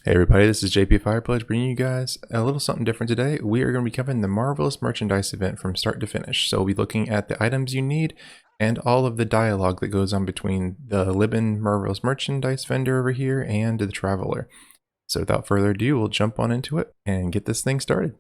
Hey everybody, this is JP Firepledge bringing you guys a little something different today. We are going to be covering the Marvelous Merchandise event from start to finish. So we'll be looking at the items you need and all of the dialogue that goes on between the Liben Marvelous Merchandise vendor over here and the Traveler. So without further ado, we'll jump on into it and get this thing started.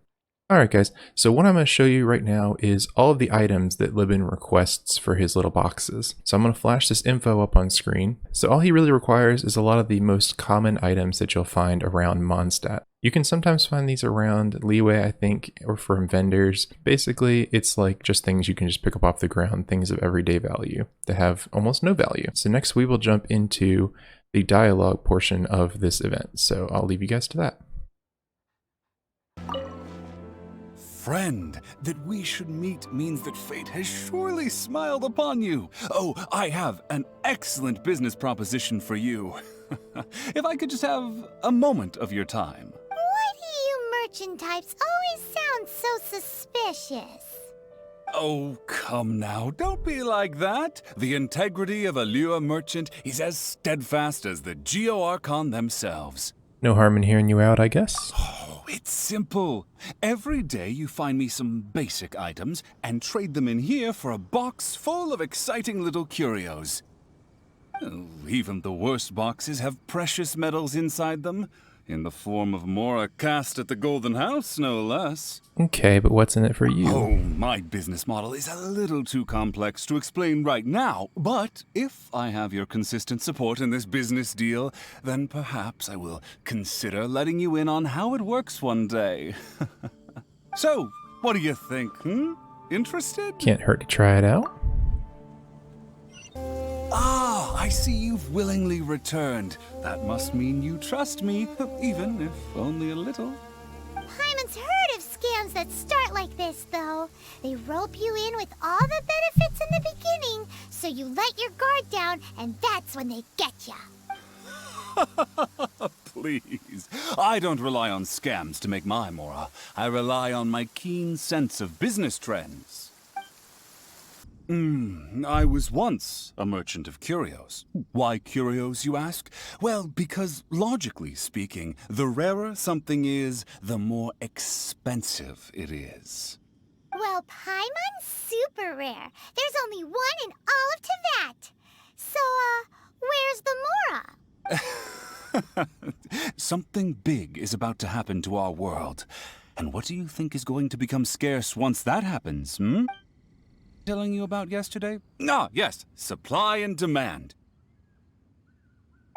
Alright guys, so what I'm going to show you right now is all of the items that Liben requests for his little boxes. So I'm going to flash this info up on screen. So all he really requires is a lot of the most common items that you'll find around Mondstadt. You can sometimes find these around Liyue, I think, or from vendors. Basically, it's like just things you can just pick up off the ground, things of everyday value that have almost no value. So next we will jump into the dialogue portion of this event. So I'll leave you guys to that. Friend, that we should meet means that fate has surely smiled upon you. Oh, I have an excellent business proposition for you. If I could just have a moment of your time. Why do you merchant types always sound so suspicious? Oh, come now, don't be like that. The integrity of a Liyue merchant is as steadfast as the Geo-Archon themselves. No harm in hearing you out, I guess. Oh, it's simple. Every day you find me some basic items and trade them in here for a box full of exciting little curios. Oh, even the worst boxes have precious metals inside them, in the form of Mora cast at the Golden House, no less. Okay, but what's in it for you? Oh, my business model is a little too complex to explain right now, but if I have your consistent support in this business deal, then perhaps I will consider letting you in on how it works one day. So, what do you think, Interested? Can't hurt to try it out. Ah, I see you've willingly returned. That must mean you trust me, even if only a little. Paimon's heard of scams that start like this, though. They rope you in with all the benefits in the beginning, so you let your guard down, and that's when they get ya. Please. I don't rely on scams to make my Mora. I rely on my keen sense of business trends. I was once a merchant of curios. Why curios, you ask? Well, because logically speaking, the rarer something is, the more expensive it is. Well, Paimon's super rare. There's only one in all of Teyvat. So, where's the Mora? Something big is about to happen to our world. And what do you think is going to become scarce once that happens, Telling you about yesterday? Ah, yes, supply and demand.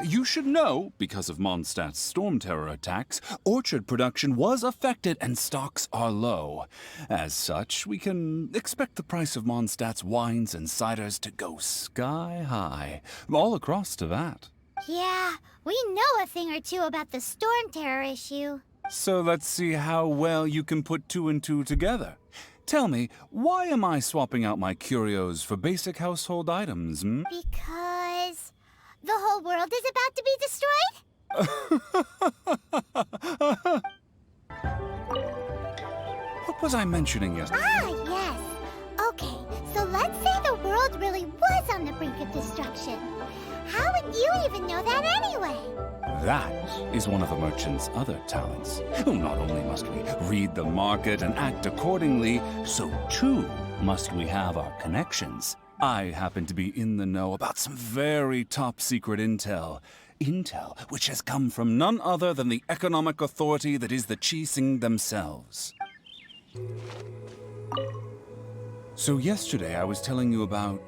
You should know, because of Mondstadt's storm terror attacks, orchard production was affected and stocks are low. As such, we can expect the price of Mondstadt's wines and ciders to go sky high, all across Teyvat. Yeah, we know a thing or two about the storm terror issue. So let's see how well you can put two and two together. Tell me, why am I swapping out my curios for basic household items, Because the whole world is about to be destroyed? What was I mentioning yesterday? Ah, yes. Okay, so let's say the world really was on the brink of destruction. How would you even know that anyway? That is one of a merchant's other talents. Not only must we read the market and act accordingly, so too must we have our connections. I happen to be in the know about some very top-secret intel. Intel which has come from none other than the economic authority that is the Qixing themselves. So yesterday I was telling you about...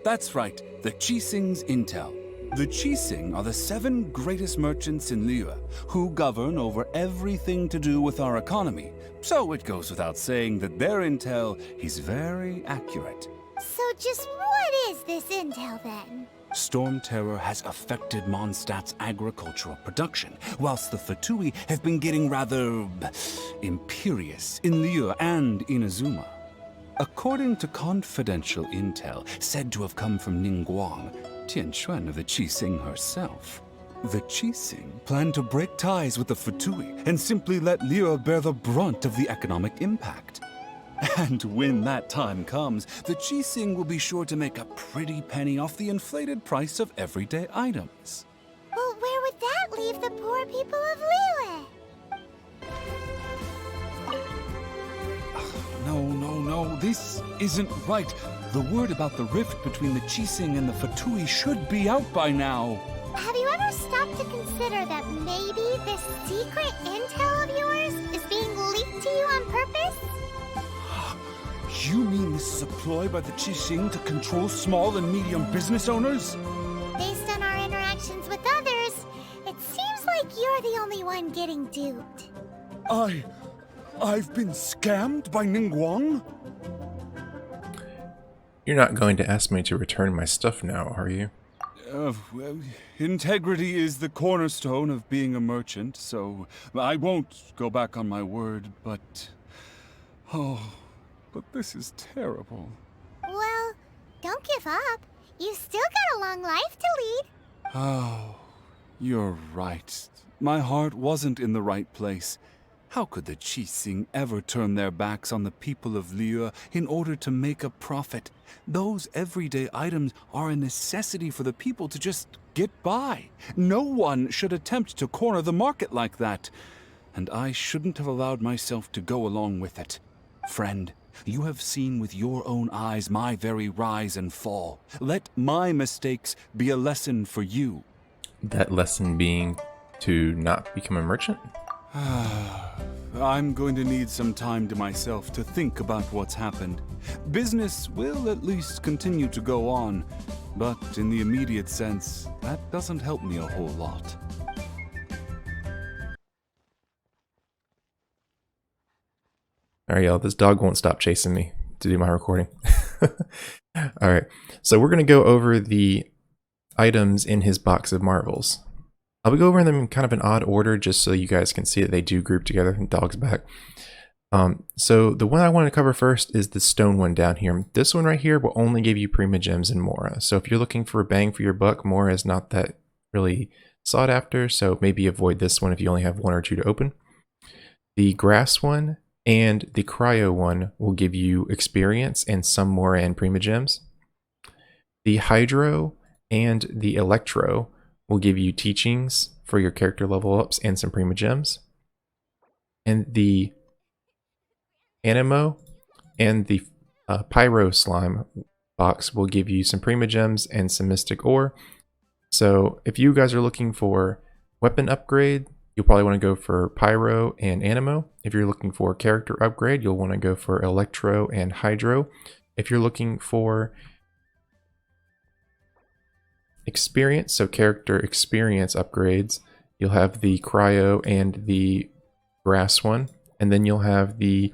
that's right, the Qixing's intel. The Qixing are the 7 greatest merchants in Liyue, who govern over everything to do with our economy. So it goes without saying that their intel is very accurate. So just what is this intel then? Storm terror has affected Mondstadt's agricultural production, whilst the Fatui have been getting rather imperious in Liyue and Inazuma. According to confidential intel said to have come from Ningguang, Tianquan of the Qixing herself, the Qixing plan to break ties with the Fatui and simply let Liyue bear the brunt of the economic impact. And when that time comes, the Qixing will be sure to make a pretty penny off the inflated price of everyday items. Well, where would that leave the poor people of Liyue. No, this isn't right. The word about the rift between the Chising and the Fatui should be out by now. Have you ever stopped to consider that maybe this secret intel of yours is being leaked to you on purpose? You mean this is a ploy by the Chising to control small and medium business owners? Based on our interactions with others, it seems like you're the only one getting duped. I've been scammed by Ningguang? You're not going to ask me to return my stuff now, are you? Well, integrity is the cornerstone of being a merchant, so I won't go back on my word, but... Oh, but this is terrible. Well, don't give up. You've still got a long life to lead. Oh, you're right. My heart wasn't in the right place. How could the Chising ever turn their backs on the people of Liyue in order to make a profit? Those everyday items are a necessity for the people to just get by. No one should attempt to corner the market like that. And I shouldn't have allowed myself to go along with it. Friend, you have seen with your own eyes my very rise and fall. Let my mistakes be a lesson for you. That lesson being to not become a merchant? I'm going to need some time to myself to think about what's happened. Business will at least continue to go on, but in the immediate sense, that doesn't help me a whole lot. Alright, y'all, this dog won't stop chasing me to do my recording. Alright, so we're going to go over the items in his box of marvels. I'll be going over them in kind of an odd order just so you guys can see that they do group together. And dog's back. So the one I want to cover first is the stone one down here. This one right here will only give you Prima Gems and Mora. So if you're looking for a bang for your buck, Mora is not that really sought after. So maybe avoid this one if you only have one or two to open. The grass one and the cryo one will give you experience and some Mora and Prima Gems. The hydro and the electro will give you teachings for your character level ups and some Prima Gems. And the Animo and the Pyro Slime box will give you some Prima Gems and some Mystic Ore. So if you guys are looking for weapon upgrade, you'll probably want to go for Pyro and Animo. If you're looking for character upgrade, you'll want to go for Electro and Hydro. If you're looking for experience, so character experience upgrades, you'll have the cryo and the grass one, and then you'll have the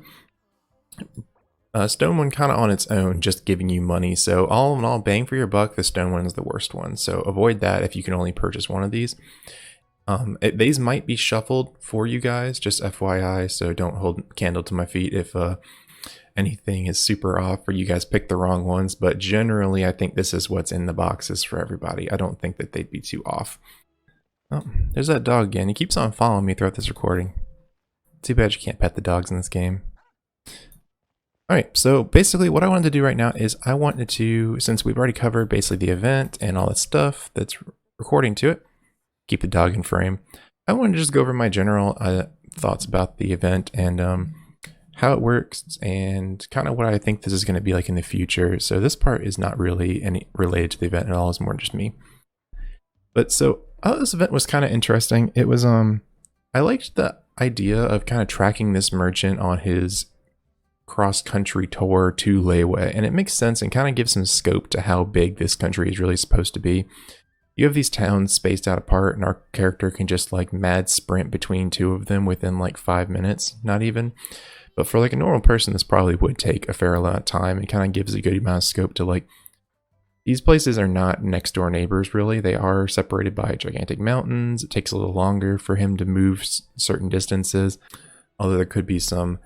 stone one kind of on its own, just giving you money. So all in all, bang for your buck, the stone one is the worst one, so avoid that if you can only purchase one of these. These might be shuffled for you guys, just FYI, so don't hold candle to my feet if anything is super off or you guys pick the wrong ones, but generally I think this is what's in the boxes for everybody. I don't think that they'd be too off. Oh, there's that dog again. He keeps on following me throughout this recording. Too bad you can't pet the dogs in this game. Alright, so basically what I wanted to do right now is I wanted to, since we've already covered basically the event and all that stuff that's recording to it, keep the dog in frame, I wanted to just go over my general thoughts about the event and how it works and kind of what I think this is going to be like in the future. So this part is not really any related to the event at all, it's more just me. But so this event was kind of interesting. It was I liked the idea of kind of tracking this merchant on his cross-country tour to Liyue, and it makes sense and kind of gives some scope to how big this country is really supposed to be. You have these towns spaced out apart, and our character can just like mad sprint between two of them within like 5 minutes, not even. But for like a normal person, this probably would take a fair amount of time and kind of gives a good amount of scope to like, these places are not next door neighbors really. They are separated by gigantic mountains. It takes a little longer for him to move certain distances, although there could be some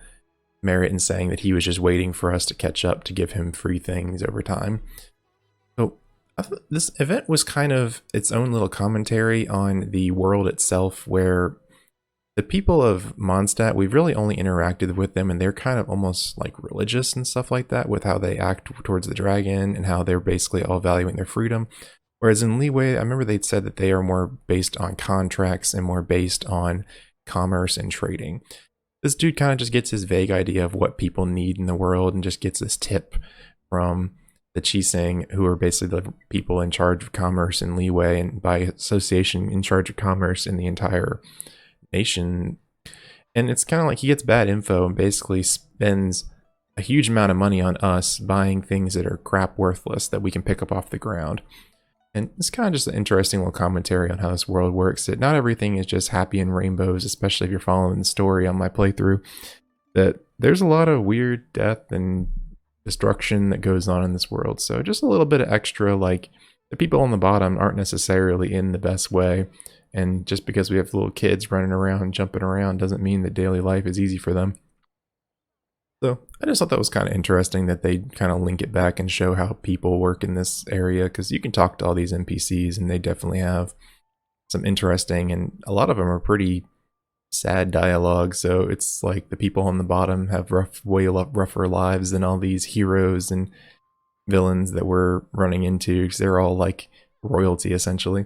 merit in saying that he was just waiting for us to catch up to give him free things over time. So I thought this event was kind of its own little commentary on the world itself, where the people of Mondstadt, we've really only interacted with them and they're kind of almost like religious and stuff like that with how they act towards the dragon and how they're basically all valuing their freedom. Whereas in Liyue, I remember they'd said that they are more based on contracts and more based on commerce and trading. This dude kind of just gets his vague idea of what people need in the world and just gets this tip from the Chiseng, who are basically the people in charge of commerce in Liyue, and by association in charge of commerce in the entire nation. And it's kind of like he gets bad info and basically spends a huge amount of money on us buying things that are crap worthless that we can pick up off the ground. And it's kind of just an interesting little commentary on how this world works, that not everything is just happy and rainbows, especially if you're following the story on my playthrough, that there's a lot of weird death and destruction that goes on in this world. So just a little bit of extra, like, the people on the bottom aren't necessarily in the best way, and just because we have little kids running around, jumping around, doesn't mean that daily life is easy for them. So I just thought that was kind of interesting that they kind of link it back and show how people work in this area, because you can talk to all these NPCs and they definitely have some interesting, and a lot of them are pretty sad dialogue. So it's like the people on the bottom have way rougher lives than all these heroes and villains that we're running into, because they're all like royalty essentially.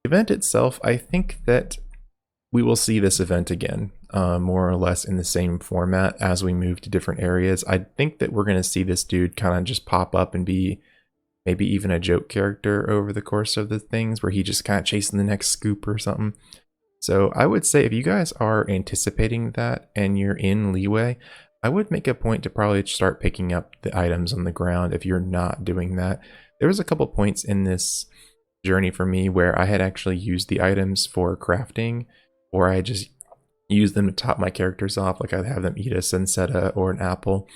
The event itself, I think that we will see this event again, more or less in the same format as we move to different areas. I think that we're going to see this dude kind of just pop up and be maybe even a joke character over the course of the things, where he just kind of chasing the next scoop or something. So I would say if you guys are anticipating that and you're in Liyue, I would make a point to probably start picking up the items on the ground if you're not doing that. There was a couple points in this journey for me where I had actually used the items for crafting, or I just use them to top my characters off. Like I'd have them eat a Sensetta or an apple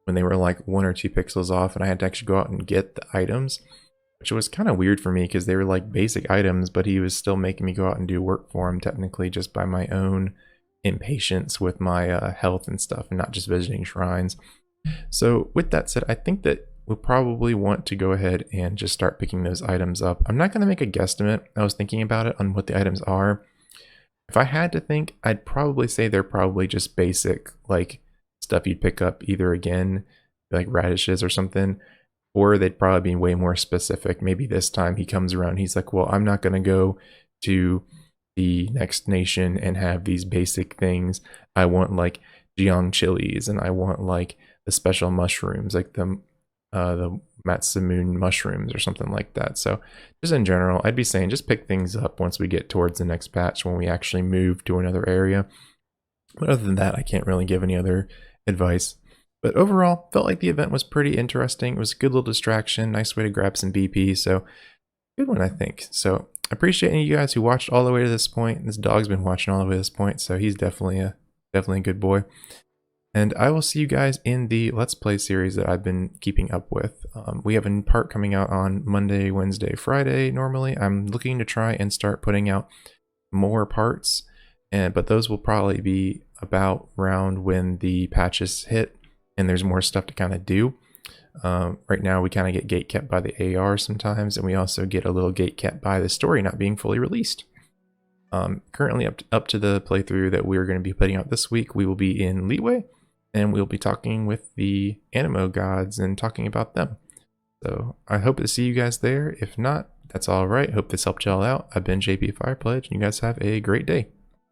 when they were like 1 or 2 pixels off, and I had to actually go out and get the items, which was kind of weird for me because they were like basic items, but he was still making me go out and do work for him technically just by my own impatience with my health and stuff, and not just visiting shrines. So with that said, I think that we'll probably want to go ahead and just start picking those items up. I'm not going to make a guesstimate. I was thinking about it on what the items are. If I had to think, I'd probably say they're probably just basic, like stuff you'd pick up either again, like radishes or something, or they'd probably be way more specific. Maybe this time he comes around, he's like, well, I'm not going to go to the next nation and have these basic things. I want like Jiang chilies, and I want like the special mushrooms, like the Matsumoon mushrooms or something like that. So just in general, I'd be saying just pick things up once we get towards the next patch, when we actually move to another area. But other than that, I can't really give any other advice. But overall, felt like the event was pretty interesting. It was a good little distraction, nice way to grab some BP, so good one, I think. So I appreciate any of you guys who watched all the way to this point. This dog's been watching all the way to this point, so he's definitely a good boy. And I will see you guys in the Let's Play series that I've been keeping up with. We have a part coming out on Monday, Wednesday, Friday normally. I'm looking to try and start putting out more parts, but those will probably be about around when the patches hit and there's more stuff to kind of do. Right now we kind of get gate kept by the AR sometimes, and we also get a little gate kept by the story not being fully released. Currently up to the playthrough that we're going to be putting out this week, we will be in Liyue, and we'll be talking with the Animo gods and talking about them. So I hope to see you guys there. If not, that's all right. Hope this helped y'all out. I've been JP Firepledge, and you guys have a great day.